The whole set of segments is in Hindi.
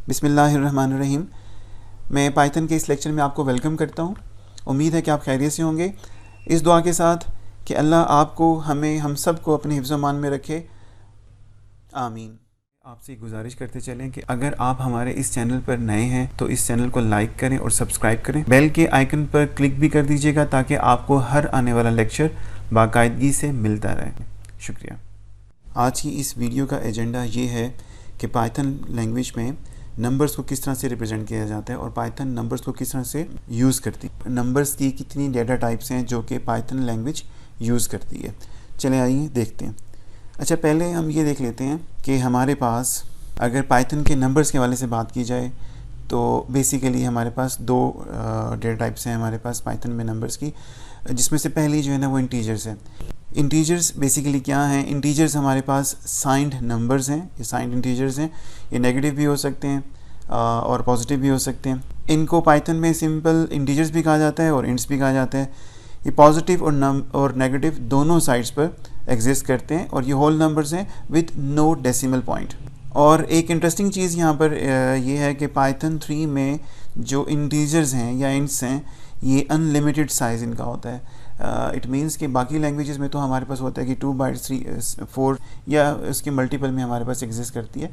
बिस्मिल्लाहिर्रहमानिर्रहीम। मैं पाइथन के इस लेक्चर में आपको वेलकम करता हूँ। उम्मीद है कि आप खैरियत से होंगे। इस दुआ के साथ कि अल्लाह आपको हम सब को अपने हिफ्ज़ मान में रखे, आमीन। आपसे गुजारिश करते चलें कि अगर आप हमारे इस चैनल पर नए हैं तो इस चैनल को लाइक करें और सब्सक्राइब करें। बेल के आइकन पर क्लिक भी कर दीजिएगा ताकि आपको हर आने वाला लेक्चर बाकायदगी से मिलता रहे। शुक्रिया। आज की इस वीडियो का एजेंडा ये है कि पाइथन लैंग्वेज में नंबर्स को किस तरह से रिप्रेजेंट किया जाता है और पाइथन नंबर्स को किस तरह से यूज़ करती है। नंबर्स की कितनी डेटा टाइप्स हैं जो कि पाइथन लैंग्वेज यूज़ करती है। चले आइए देखते हैं। अच्छा, पहले हम ये देख लेते हैं कि हमारे पास अगर पाइथन के नंबर्स के हवाले से बात की जाए तो बेसिकली हमारे पास दो डेटा टाइप्स हैं हमारे पास पाइथन में नंबर्स की, जिसमें से पहली जो है ना वो इंटीजर्स है। इंटीजर्स बेसिकली क्या हैं? इंटीजर्स हमारे पास साइंड नंबर्स हैं, ये साइंड इंटीजर्स हैं। ये नेगेटिव भी हो सकते हैं और पॉजिटिव भी हो सकते हैं। इनको पाइथन में सिंपल इंटीजर्स भी कहा जाता है और इंट्स भी कहा जाता है। ये पॉजिटिव और नेगेटिव दोनों साइड्स पर एग्जिस्ट करते हैं और ये होल नंबर्स हैं विद नो डेसिमल पॉइंट। और एक इंटरेस्टिंग चीज़ यहाँ पर ये है कि पाइथन 3 में जो इंटीजर्स हैं या इंट्स हैं ये अनलिमिटेड साइज़ इनका होता है। इट मीन्स कि बाकी लैंग्वेजेस में तो हमारे पास होता है कि 2 बाइट्स 3 4 या उसके मल्टीपल में हमारे पास एग्जिस्ट करती है।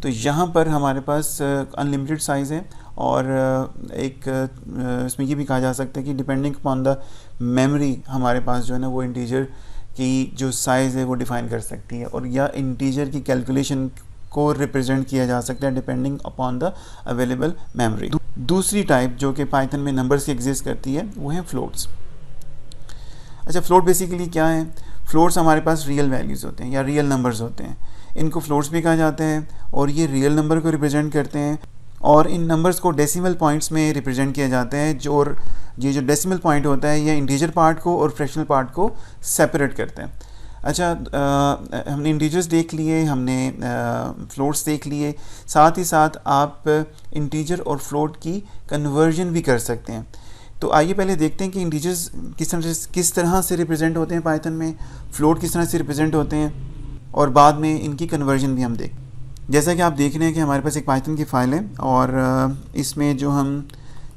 तो यहाँ पर हमारे पास अनलिमिटेड साइज़ है और एक इसमें ये भी कहा जा सकता है कि डिपेंडिंग अपॉन द मेमोरी हमारे पास जो है ना वो इंटीजर की जो साइज़ है वो डिफ़ाइन कर सकती है और या इंटीजर की कैलकुलेशन को रिप्रेजेंट किया जा सकता है depending upon the available memory. दूसरी टाइप जो कि पाइथन में नंबर्स की एग्जिस्ट करती है वो है फ्लोट्स। अच्छा, फ्लोट बेसिकली क्या है? फ्लोट्स हमारे पास रियल वैल्यूज़ होते हैं या रियल नंबर्स होते हैं। इनको फ्लोट्स भी कहा जाता है और ये रियल नंबर को रिप्रेजेंट करते हैं और इन नंबर्स को डेसिमल पॉइंट्स में रिप्रेजेंट किया जाता है। ये जो डेसिमल पॉइंट होता है ये इंटीजर पार्ट को और फ्रैक्शनल पार्ट को सेपरेट करते हैं। अच्छा, हमने इंटीजर्स देख लिए, हमने फ्लोट्स देख लिए, साथ ही साथ आप इंटीजर और फ्लोट की कन्वर्जन भी कर सकते हैं। तो आइए पहले देखते हैं कि इंटीजर्स किस तरह से रिप्रेजेंट होते हैं पाइथन में, फ्लोट किस तरह से रिप्रेजेंट होते हैं और बाद में इनकी कन्वर्जन भी हम देख। जैसा कि आप देख रहे हैं कि हमारे पास एक पाइथन की फ़ाइल है और इसमें जो हम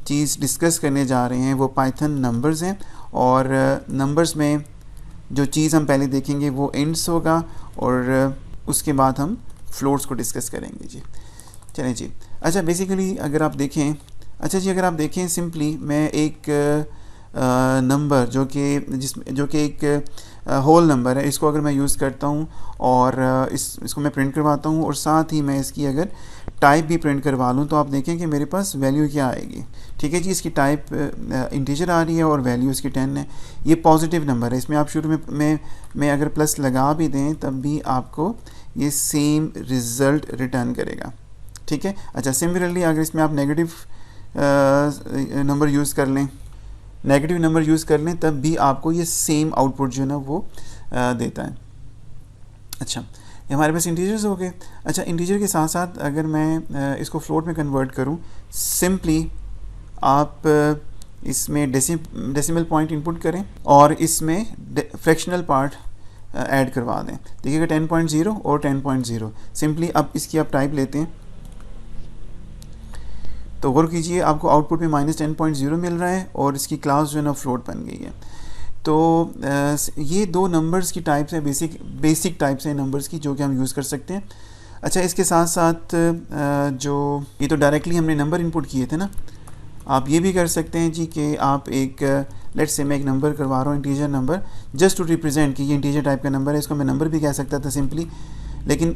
चीज़ डिस्कस करने जा रहे हैं वो पाइथन नंबर्स हैं और नंबर्स में जो चीज़ हम पहले देखेंगे वो इंट्स होगा और उसके बाद हम फ्लोट्स को डिस्कस करेंगे जी। चलें जी। अच्छा, बेसिकली अगर आप देखें सिंपली मैं एक नंबर जो कि एक होल नंबर है, इसको अगर मैं यूज़ करता हूँ और इसको मैं प्रिंट करवाता हूँ और साथ ही मैं इसकी अगर टाइप भी प्रिंट करवा लूँ तो आप देखें कि मेरे पास वैल्यू क्या आएगी। ठीक है जी, इसकी टाइप इंटीजर आ रही है और वैल्यू इसकी 10 है। ये पॉजिटिव नंबर है। इसमें आप शुरू में अगर प्लस लगा भी दें तब भी आपको ये सेम रिज़ल्ट रिटर्न करेगा। ठीक है। अच्छा, सिमिलरली अगर इसमें आप नेगेटिव नंबर यूज़ कर लें तब भी आपको ये सेम आउटपुट जो है ना वो देता है। अच्छा, ये हमारे पास इंटीजर्स हो गए। अच्छा, इंटीजर के साथ साथ अगर मैं इसको फ्लोट में कन्वर्ट करूं, सिंपली आप इसमें डेसिमल पॉइंट इनपुट करें और इसमें फ्रैक्शनल पार्ट ऐड करवा दें। देखिएगा 10.0 और 10.0। सिंपली अब इसकी आप टाइप लेते हैं तो गौर कीजिए आपको आउटपुट में -10.0 मिल रहा है और इसकी क्लास जो है ना फ्लोट बन गई है। तो ये दो नंबर्स की टाइप्स है, बेसिक टाइप्स हैं नंबर्स की जो कि हम यूज़ कर सकते हैं। अच्छा, इसके साथ साथ जो ये तो डायरेक्टली हमने नंबर इनपुट किए थे ना, आप ये भी कर सकते हैं जी कि आप एक लेट्स से मैं एक नंबर करवा रहा हूँ, integer number, just to represent कि ये इंटीजर टाइप का नंबर है। इसको मैं नंबर भी कह सकता था सिंपली, लेकिन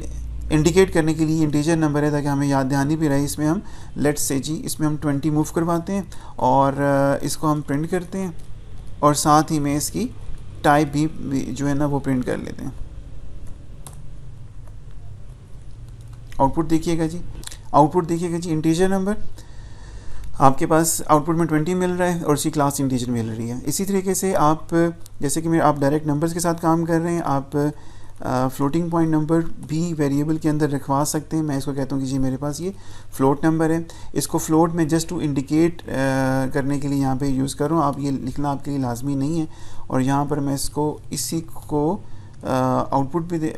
इंडिकेट करने के लिए इंटीजर नंबर है ताकि हमें याद दहानी भी रहे। इसमें हम लेट्स से जी इसमें हम 20 मूव करवाते हैं और इसको हम प्रिंट करते हैं और साथ ही में इसकी टाइप भी जो है ना वो प्रिंट कर लेते हैं। आउटपुट देखिएगा जी, इंटीजर नंबर आपके पास आउटपुट में 20 मिल रहा है और उसकी क्लास इंटीजर मिल रही है। इसी तरीके से आप जैसे कि आप डायरेक्ट नंबर्स के साथ काम कर रहे हैं, आप फ्लोटिंग पॉइंट नंबर भी वेरिएबल के अंदर रखवा सकते हैं। मैं इसको कहता हूँ कि जी मेरे पास ये फ्लोट नंबर है। इसको फ्लोट में जस्ट टू इंडिकेट करने के लिए यहाँ पे यूज़ कर रहा हूँ। आप ये लिखना आपके लिए लाजमी नहीं है और यहाँ पर मैं इसी को आउटपुट भी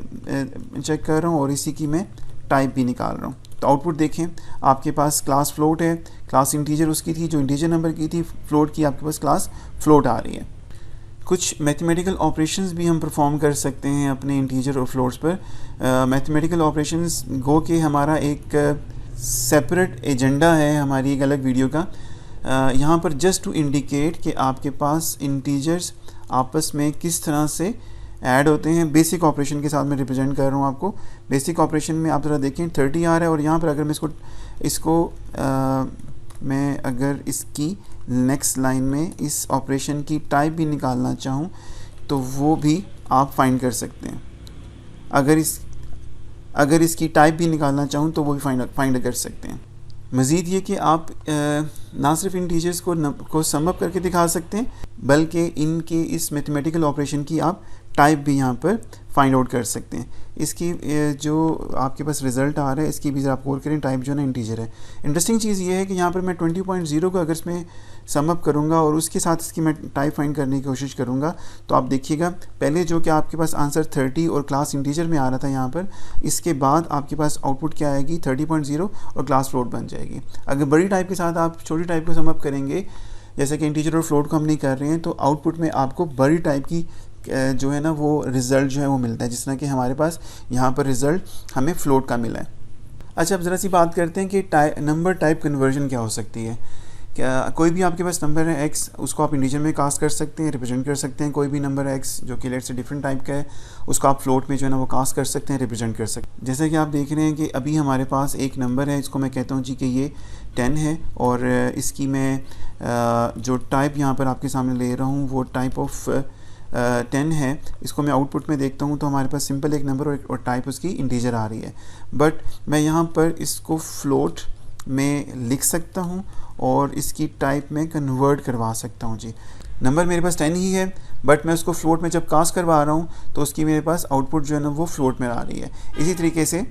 चेक कर रहा हूँ और इसी की मैं टाइप भी निकाल रहा हूँ। तो आउटपुट देखें, आपके पास क्लास फ्लोट है, क्लास इंटीजर उसकी थी जो इंटीजर नंबर की थी, फ्लोट की आपके पास क्लास फ्लोट आ रही है। कुछ मैथमेटिकल ऑपरेशंस भी हम परफॉर्म कर सकते हैं अपने इंटीजर और फ्लोट्स पर। मैथमेटिकल ऑपरेशंस गो के हमारा एक सेपरेट एजेंडा है हमारी एक अलग वीडियो का। यहाँ पर जस्ट टू इंडिकेट कि आपके पास इंटीजर्स आपस में किस तरह से ऐड होते हैं, बेसिक ऑपरेशन के साथ मैं रिप्रेजेंट कर रहा हूँ आपको। बेसिक ऑपरेशन में आप ज़रा देखें 30 आ रहा है, और यहाँ पर अगर मैं इसको मैं अगर इसकी नेक्स्ट लाइन में इस ऑपरेशन की टाइप भी निकालना चाहूँ तो वो भी आप फाइंड कर सकते हैं। अगर इसकी टाइप भी निकालना चाहूँ तो वो भी फाइंड कर सकते हैं। मज़ीद ये कि आप ना सिर्फ इंटीजर्स को सम अप करके दिखा सकते हैं, बल्कि इनके इस मैथमेटिकल ऑपरेशन की आप टाइप भी यहाँ पर फाइंड आउट कर सकते हैं। इसकी जो आपके पास रिज़ल्ट आ रहा है इसकी भी ज़रा आप गौर करें, टाइप जो है ना इंटीजर है। इंटरेस्टिंग चीज़ ये है कि यहाँ पर मैं 20.0 को अगर इसमें सम अप करूँगा और उसके साथ इसकी मैं टाइप फाइंड करने की कोशिश करूँगा तो आप देखिएगा पहले जो कि आपके पास आंसर 30 और क्लास इंटीजर में आ रहा था यहाँ पर, इसके बाद आपके पास आउटपुट क्या आएगी 30.0 और क्लास फ्लोट बन जाएगी। अगर बड़ी टाइप के साथ आप छोटी टाइप को सम अप करेंगे, जैसे कि इंटीजर और फ्लोट को हम नहीं कर रहे हैं, तो आउटपुट में आपको बड़ी टाइप की जो है ना वो रिज़ल्ट जो है वो मिलता है, जिस तरह कि हमारे पास यहाँ पर रिज़ल्ट हमें फ्लोट का मिला है। अच्छा, अब ज़रा सी बात करते हैं कि नंबर टाइप कन्वर्जन क्या हो सकती है। क्या कोई भी आपके पास नंबर है x, उसको आप इंटीजर में कास्ट कर सकते हैं, रिप्रेजेंट कर सकते हैं। कोई भी नंबर है x जो कि लेट से डिफरेंट टाइप का है, उसको आप फ्लोट में जो है ना वो कास्ट कर सकते हैं, रिप्रेजेंट कर सकते हैं। जैसे कि आप देख रहे हैं कि अभी हमारे पास एक नंबर है, इसको मैं कहता हूँ जी कि ये 10 है, और इसकी मैं जो टाइप यहाँ पर आपके सामने ले रहा हूँ वो टाइप ऑफ 10 है। इसको मैं आउटपुट में देखता हूँ तो हमारे पास सिंपल एक नंबर और टाइप उसकी इंटीजर आ रही है, बट मैं यहाँ पर इसको फ्लोट में लिख सकता हूँ और इसकी टाइप में कन्वर्ट करवा सकता हूँ। जी, नंबर मेरे पास 10 ही है, बट मैं उसको फ्लोट में जब कास्ट करवा रहा हूँ तो उसकी मेरे पास आउटपुट जो है ना वो फ्लोट में आ रही है। इसी तरीके से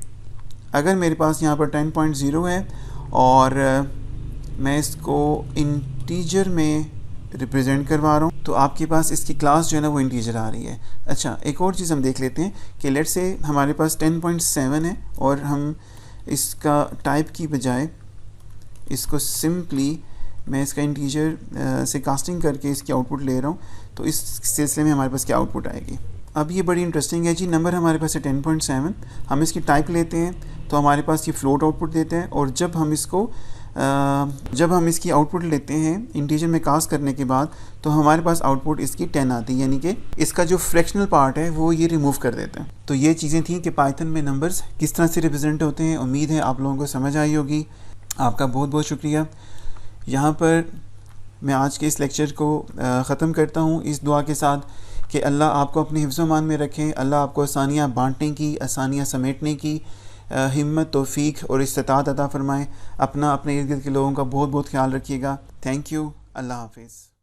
अगर मेरे पास यहाँ पर 10.0 है और मैं इसको इंटीजर में रिप्रेजेंट करवा रहा हूँ तो आपके पास इसकी क्लास जो है ना वो इंटीजर आ रही है। अच्छा, एक और चीज़ हम देख लेते हैं कि लेट से हमारे पास 10.7 है और हम इसका टाइप की बजाय इसको सिंपली मैं इसका इंटीजर से कास्टिंग करके इसकी आउटपुट ले रहा हूँ, तो इस सिलसिले में हमारे पास क्या आउटपुट आएगी। अब ये बड़ी इंटरेस्टिंग है जी। नंबर हमारे पास है 10.7, हम इसकी टाइप लेते हैं तो हमारे पास ये फ्लोट आउटपुट देते हैं, और जब हम इसकी आउटपुट लेते हैं इंटीजर में कास्ट करने के बाद तो हमारे पास आउटपुट इसकी 10 आती है, यानी कि इसका जो फ्रैक्शनल पार्ट है वो ये रिमूव कर देते हैं। तो ये चीज़ें थी कि पाइथन में नंबर्स किस तरह से रिप्रेजेंट होते हैं। उम्मीद है आप लोगों को समझ आई होगी। आपका बहुत बहुत शुक्रिया। यहाँ पर मैं आज के इस लेक्चर को ख़त्म करता हूँ इस दुआ के साथ कि अल्लाह आपको अपने हिफ्ज़-ओ-मान में रखें, अल्लाह आपको आसानियाँ बांटने की, आसानियाँ समेटने की हिम्मत, तौफीक और इस्तिताअत अता फ़रमाएँ। अपने इर्द गिर्द के लोगों का बहुत बहुत ख्याल रखिएगा। Thank you. अल्लाह हाफ़िज़।